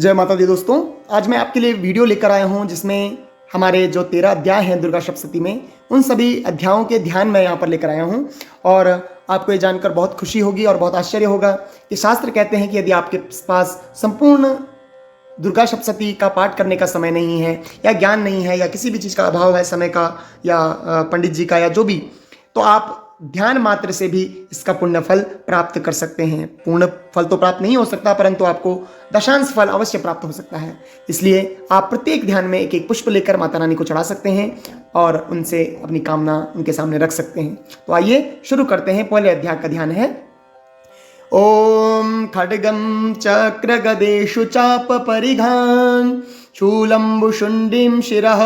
जय माता दी दोस्तों। आज मैं आपके लिए वीडियो लेकर आया हूं जिसमें हमारे जो 13 अध्याय हैं दुर्गा सप्तशती में, उन सभी अध्यायों के ध्यान मैं यहाँ पर लेकर आया हूं। और आपको ये जानकर बहुत खुशी होगी और बहुत आश्चर्य होगा कि शास्त्र कहते हैं कि यदि आपके पास संपूर्ण दुर्गा सप्तशती का पाठ करने का समय नहीं है, या ज्ञान नहीं है, या किसी भी चीज़ का अभाव है, समय का या पंडित जी का या जो भी, तो आप ध्यान मात्र से भी इसका पुण्य फल प्राप्त कर सकते हैं। पूर्ण फल तो प्राप्त नहीं हो सकता, परंतु आपको दशांश फल अवश्य प्राप्त हो सकता है। इसलिए आप प्रत्येक ध्यान में एक एक पुष्प लेकर माता रानी को चढ़ा सकते हैं और उनसे अपनी कामना उनके सामने रख सकते हैं। तो आइए शुरू करते हैं। पहले अध्याय का ध्यान है ओम खड्गम चक्र गदेषु चाप परिघान शूलम्बुशुण्डीं शिरः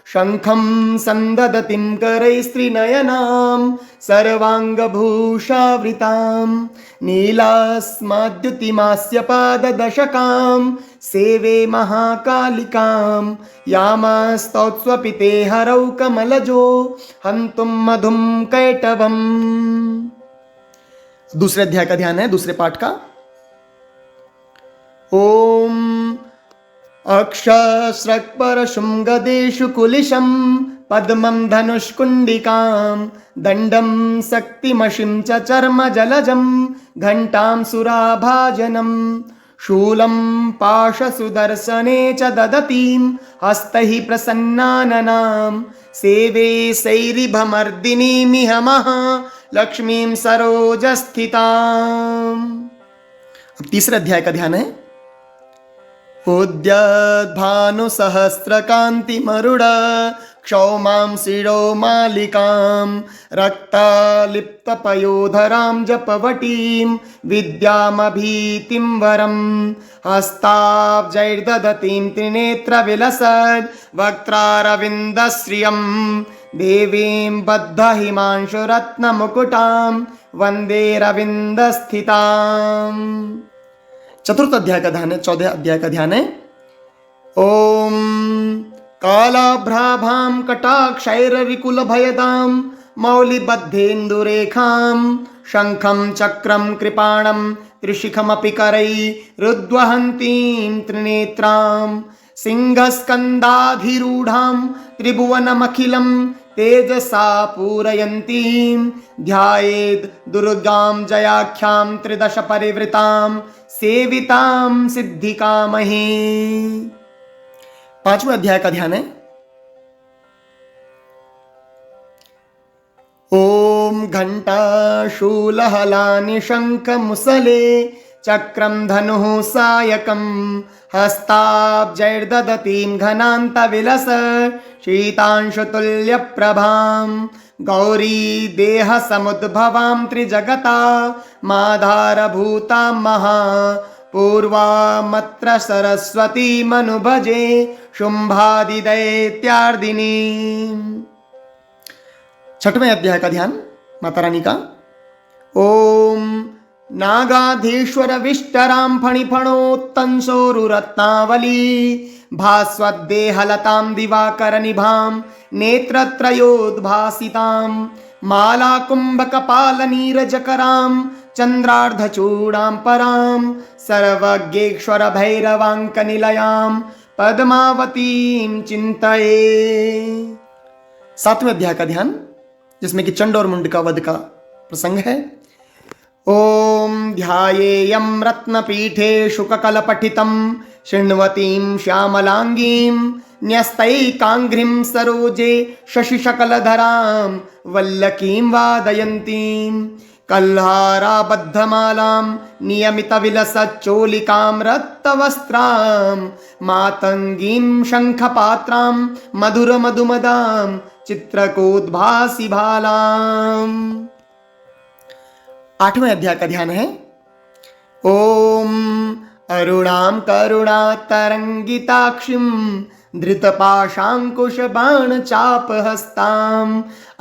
शंखं संददतिं करैस्त्रिनयनां सर्वाङ्गभूषावृतां नीलास्माद्युतिमास्य पाददशकां सेवे महाकालिकां यामास्तौत्स्वपिते हरौ कमलजो हन्तुं मधुं कैटवम्। दूसरे अध्याय का ध्यान है, दूसरे पाठ का। ओम अक्षस्रक्परशुं गदेषु कुलिशं पद्मं धनुष्कुण्डिकां दण्डं शक्तिमशिं च चर्मजलजं घण्टां सुराभाजनं शूलं पाशसुदर्शने च ददतीं हस्तैः प्रसन्नाननां सेवे सैरिभमर्दिनीमिह महालक्ष्मीं सरोजस्थिताम्। अब तीसरे अध्याय का ध्यान है उद्यद्भानुसहस्रकान्तिमरुड क्षौमां शिरोमालिकां रक्तालिप्तपयोधरां जपवटीं विद्यामभीतिं वरं हस्ताब्जैर्दधतीं त्रिनेत्रविलसद् वक्त्रारविन्दश्रियं देवीं बद्धहिमांशुरत्नमुकुटां वन्दे रविन्दस्थिताम्। चतुर्थ अध्याय का ध्यान है, 14 अध्याय का ध्यान है ओम कालाभ्राभां कटाक्षैर्विकुलभयदां मौलिबद्धेन्दुरेखां शंखं चक्रं कृपाणं त्रिशिखमपि करैरुद्वहन्तीं त्रिनेत्रां सिंहस्कन्धाधिरूढां त्रिभुवनमखिलं तेजसा पूरयन्तीं ध्यायेद् दुर्गां जयाख्यां त्रिदश परिवृतां सेवितां सिद्धिकामही। पांचवें अध्याय का ध्यान है ओम घंटा शूलहलानि शंख मुसले चक्रं धनुः सायकं हस्ताब्जैर्दधतीं घनान्तविलस शीतांशुतुल्यप्रभां गौरी देहसमुद्भवां त्रिजगता माधारभूतां महा पूर्वामत्र सरस्वती मनुभजे शुंभादिदैत्यार्दिनी। छठवें अध्याय का ध्यान माता रानी का ओम नागाधीश्वर विष्टरां फणिफणोत्तंसोरुरत्नावली भास्वद्देहलतां दिवाकरनिभां नेत्रत्रयोद्भासितां मालाकुम्भकपालनीरजकरां चन्द्रार्धचूडां परां सर्वज्ञेश्वर भैरवाङ्कनिलयां पद्मावतीं चिन्तये। सातवें अध्याय का ध्यान, जिसमें कि चंड और मुंड का वध का प्रसंग है ओम ध्यायेयं रत्नपीठे शुककलपठितं शृण्वतीं श्यामलांगीं न्यस्तैकाङ्घ्रिं सरोजे शशिशकलधरां वल्लकीं वादयन्तीं कल्हाराबद्धमालां नियमितविलसच्चोलिकां रक्तवस्त्रां मातङ्गीं शङ्खपात्रां मधुरमधुमदां चित्रकोद्भासिभालाम्। आठवें अध्याय का ध्यान है ओम अरुणां करुणातरंगिताक्षिं धृतपाशाङ्कुशबाणचापहस्तां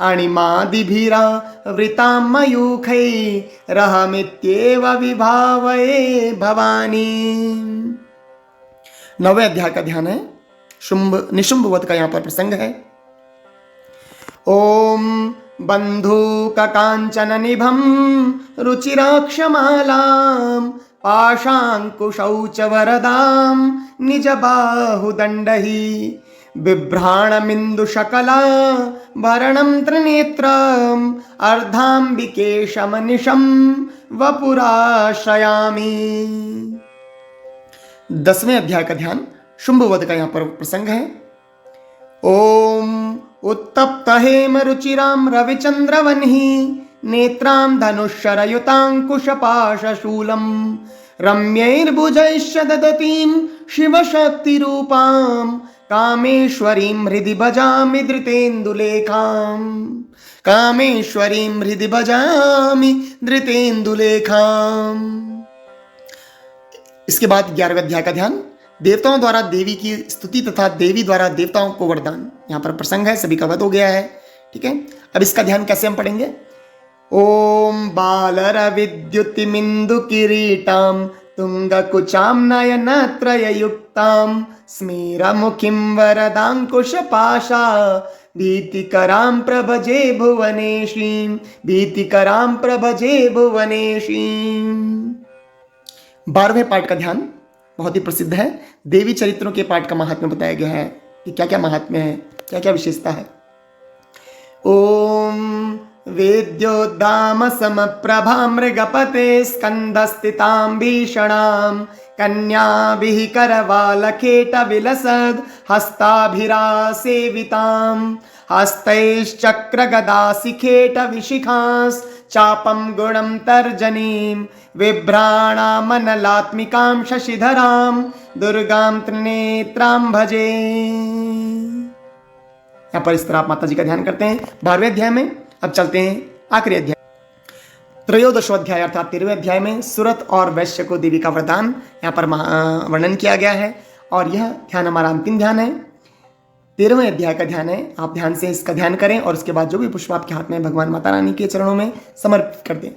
अणिमादिभिरावृतां मयूखैरहमित्येव विभावये भवानी। नवे अध्याय का ध्यान है शुंभ निशुंभ वध का यहाँ पर प्रसंग है ओम बंधूककाञ्चननिभं रुचिराक्षमालां पाशाङ्कुशौ च वरदां निजबाहुदण्डैः बिभ्राणमिन्दुशकला भरणं त्रिनेत्रम् अर्धाम्बिकेशमनिशं वपुराश्रयामि। 10वें अध्याय का ध्यान शुंभवध का यहाँ पर प्रसंग है। ओम उत्तप्त हेम रुचिरां रविचंद्रवन्हि नेत्रां धनुष्यरयुतांकुशपाशशूलं रम्यैर्भुजैश्च ददतीं शिवशक्तिरूपां कामेश्वरीं हृदि भजामि धृतेन्दुलेखाम् कामेश्वरीं हृदि भजामि धृतेन्दुलेखाम्। इसके बाद 11वें अध्याय का ध्यान देवताओं द्वारा देवी की स्तुति तथा देवी द्वारा देवताओं को वरदान। यहाँ पर प्रसंग है, सभी का वध हो गया है। ठीक है, अब इसका ध्यान कैसे हम पढ़ेंगे। ओम बालर विद्युतिमिंदु किरीटाम तुंगकुचाम नयनत्रययुक्ताम स्मेरमुखिं वरदांकुश पाशा भीतिकरां प्रभजे भुवनेशीं भीतिकरां प्रभजे भुवनेशीं। 12वें पाठ का ध्यान बहुत ही प्रसिद्ध है। देवी चरित्रों के पाठ का महात्म्य बताया गया है कि क्या क्या महात्म्य है, क्या क्या विशेषता है। ओम वेद्योद्दाम समप्रभा मृगपते स्कंदस्थितां भीषणां कन्याभिः करवालखेट विलसद् हस्ताभिरासेवितां हस्तैश्चक्रगदाशिखेट विशिखांस् चापं गुणं तर्जनीं विभ्राणामनलात्मिकां शशिधरां दुर्गां त्रिनेत्रां भजे। यहाँ पर इस तरह आप माता जी का ध्यान करते हैं 12वें अध्याय में। अब चलते हैं आखिरी अध्याय 13वां अध्याय अर्थात 13वें अध्याय में सुरत और वैश्य को देवी का वरदान यहाँ पर वर्णन किया गया है। और यह ध्यान हमारा अंतिम ध्यान है, 13वें अध्याय का ध्यान है। आप ध्यान से इसका ध्यान करें और उसके बाद जो भी पुष्प आपके हाथ में भगवान माता रानी के चरणों में समर्पित कर दें।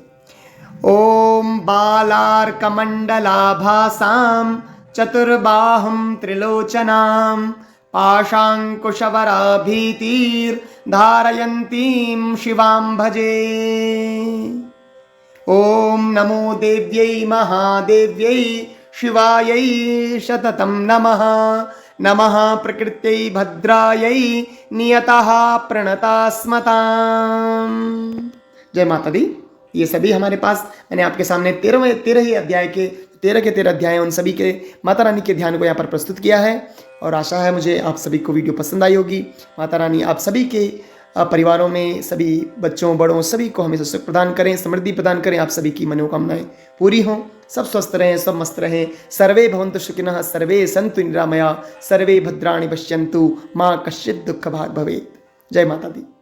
ओम बालार्कमंडलाभासां चतुर्बाहुं त्रिलोचनां पाशांकुशवराभीतिर्धारयन्तीं शिवां भजे। ओम नमो देव्यै महादेव्यै शिवायै शततं नमः। नमः प्रकृत्यै भद्रायै नियतः प्रणतास्मताम्। जय माता दी। ये सभी हमारे पास मैंने आपके सामने 13 अध्याय के 13 अध्याय उन सभी के माता रानी के ध्यान को यहाँ पर प्रस्तुत किया है। और आशा है मुझे आप सभी को वीडियो पसंद आई होगी। माता रानी आप सभी के परिवारों में सभी बच्चों बड़ों सभी को हमेशा सुख प्रदान करें, समृद्धि प्रदान करें। आप सभी की मनोकामनाएं पूरी हों, सब स्वस्थ रहें, सब मस्त रहें। सर्वे भवन्तु सुखिनः, सर्वे सन्तु निरामया, सर्वे भद्राणि पश्यन्तु, माँ कश्चित् दुःख भाग् भवेत्। जय माता दी।